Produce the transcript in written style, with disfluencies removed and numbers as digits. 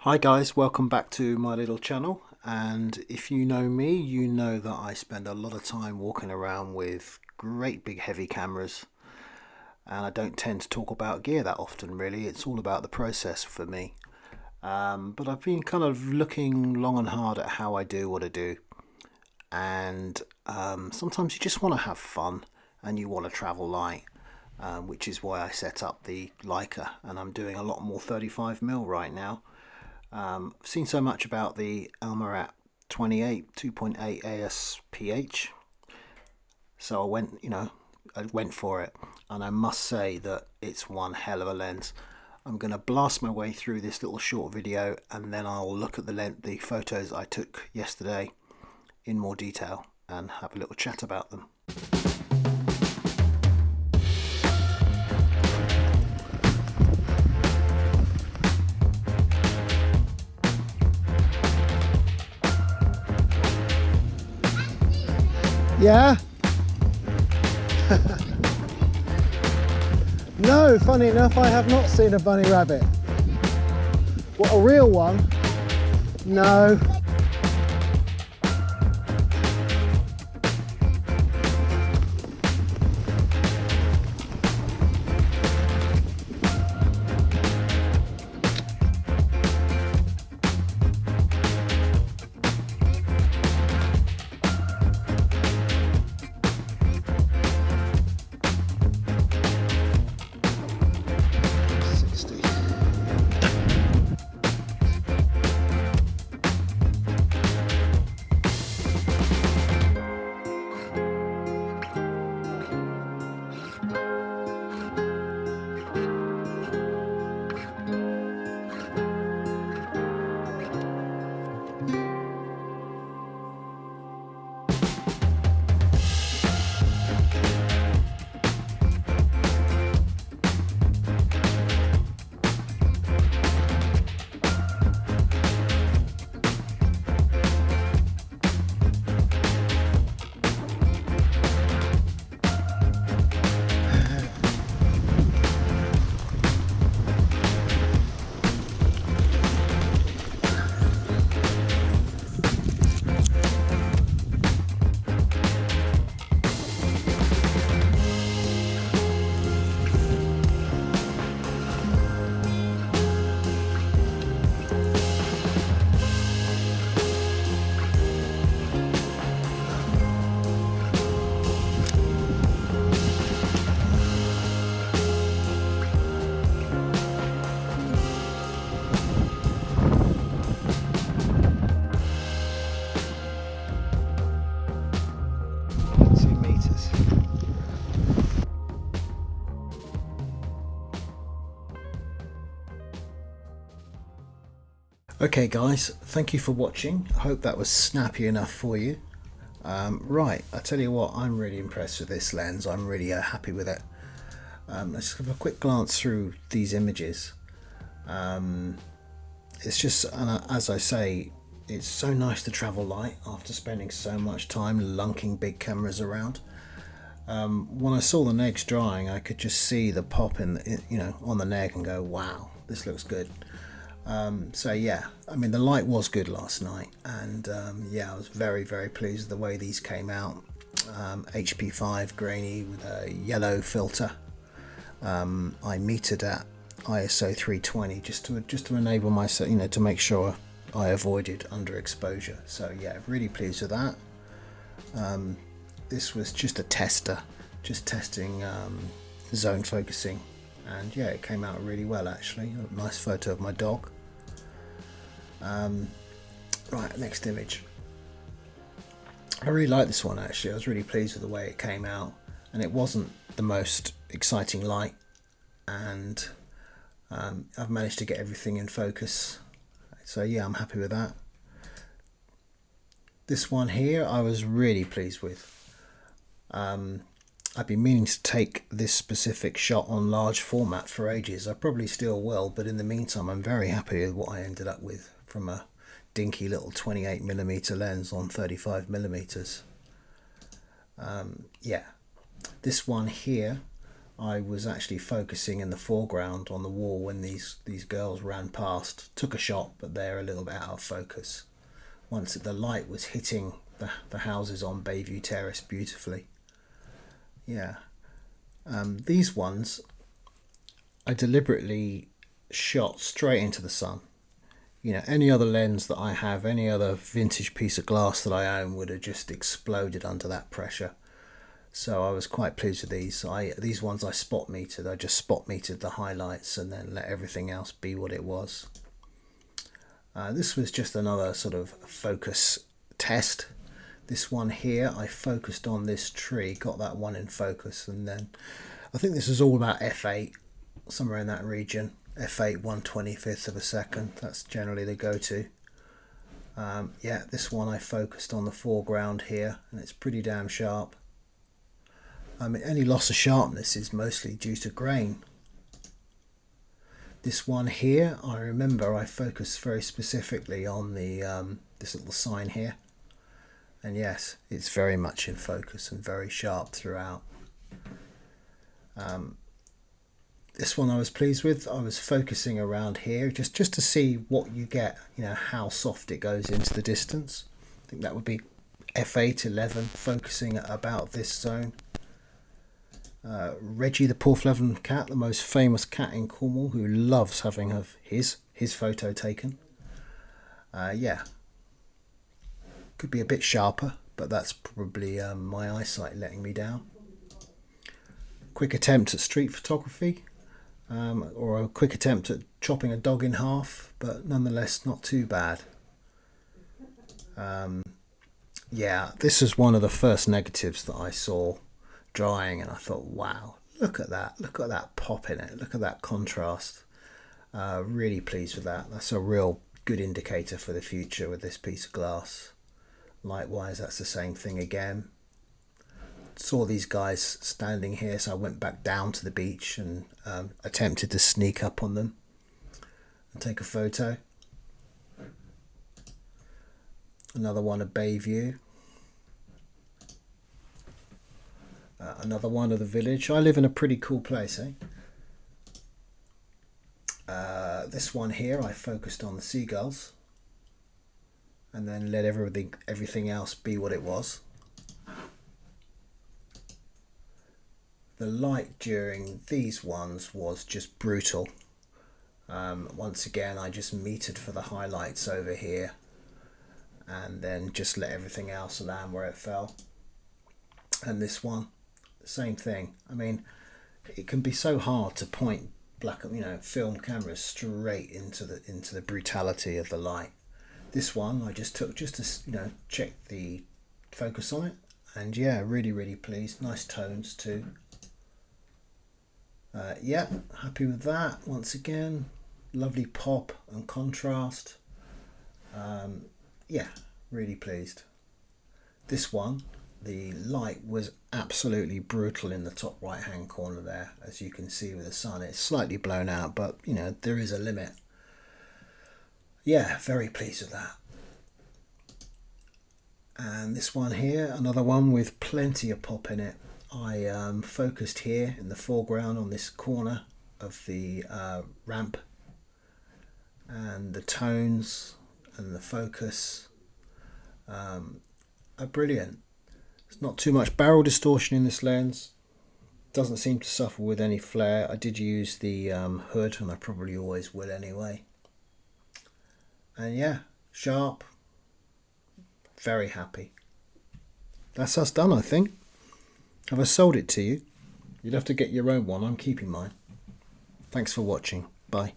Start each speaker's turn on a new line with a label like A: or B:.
A: Hi guys, welcome back to my little channel, and if you know me, you know that I spend a lot of time walking around with great big heavy cameras, and I don't tend to talk about gear that often really. It's all about the process for me. But I've been kind of looking long and hard at how I do what I do, and sometimes you just want to have fun and you want to travel light. Which is why I set up the Leica, and I'm doing a lot more 35mm right now. I've seen so much about the Elmarit 28 2.8 ASPH, so I went for it, and I must say that it's one hell of a lens. I'm going to blast my way through this little short video, and then I'll look at the photos I took yesterday in more detail and have a little chat about them. Yeah? No, funny enough, I have not seen a bunny rabbit. What, a real one? No. Okay guys, thank you for watching. I hope that was snappy enough for you. Right, I tell you what, I'm really impressed with this lens. I'm really happy with it. Let's have a quick glance through these images. It's just, as I say, it's so nice to travel light after spending so much time lunking big cameras around. When I saw the negs drying, I could just see the pop on the neg and go, wow, this looks good. So yeah, I mean the light was good last night, and yeah, I was very pleased with the way these came out. HP5 grainy with a yellow filter. I metered at ISO 320 just to enable myself, to make sure I avoided underexposure. So yeah, really pleased with that. This was just a tester, just testing zone focusing, and yeah, it came out really well actually. A nice photo of my dog. Right, next image. I really like this one actually. I was really pleased with the way it came out, and it wasn't the most exciting light, and I've managed to get everything in focus, so yeah, I'm happy with that. This one here I was really pleased with. I've been meaning to take this specific shot on large format for ages. I probably still will, but in the meantime I'm very happy with what I ended up with from a dinky little 28mm lens on 35mm. Yeah, this one here I was actually focusing in the foreground on the wall when these girls ran past. Took a shot, but they're a little bit out of focus. Once the light was hitting the houses on Bayview Terrace beautifully. Yeah. These ones I deliberately shot straight into the sun. You know, any other lens that I have, any other vintage piece of glass that I own would have just exploded under that pressure. So I was quite pleased with these. These ones I spot metered. I just spot metered the highlights and then let everything else be what it was. This was just another sort of focus test. This one here, I focused on this tree, got that one in focus, and then I think this is all about f8, somewhere in that region. f8 1/25 of a second, that's generally the go-to. Yeah, this one I focused on the foreground here, and it's pretty damn sharp. Any loss of sharpness is mostly due to grain. This one here, I remember I focused very specifically on the this little sign here, and yes, it's very much in focus and very sharp throughout. This one I was pleased with. I was focusing around here just to see what you get, you know, how soft it goes into the distance. I think that would be f8 11, focusing at about this zone. Reggie the Porthleven cat, the most famous cat in Cornwall, who loves having his photo taken. Yeah, could be a bit sharper, but that's probably my eyesight letting me down. Quick attempt at street photography, or a quick attempt at chopping a dog in half, but nonetheless not too bad. Yeah, this is one of the first negatives that I saw drying, and I thought, wow, look at that pop in it, look at that contrast. Really pleased with that. That's a real good indicator for the future with this piece of glass. Likewise, that's the same thing again. Saw these guys standing here, so I went back down to the beach and attempted to sneak up on them and take a photo. Another one of Bayview. Another one of the village. I live in a pretty cool place, eh? This one here, I focused on the seagulls and then let everything else be what it was. The light during these ones was just brutal. Once again, I just metered for the highlights over here and then just let everything else land where it fell. And this one, same thing. I mean, it can be so hard to point film cameras straight into the brutality of the light. This one I just took just to check the focus on it, and yeah, really pleased. Nice tones too. Yeah, happy with that. Once again, lovely pop and contrast. Yeah, really pleased. This one, the light was absolutely brutal in the top right hand corner there, as you can see with the sun. It's slightly blown out, but you know, there is a limit. Yeah, very pleased with that. And this one here, another one with plenty of pop in it. I focused here in the foreground on this corner of the ramp, and the tones and the focus are brilliant. There's not too much barrel distortion in this lens. Doesn't seem to suffer with any flare. I did use the hood, and I probably always will anyway. And yeah, sharp. Very happy. That's us done, I think. Have I sold it to you? You'll have to get your own one. I'm keeping mine. Thanks for watching. Bye.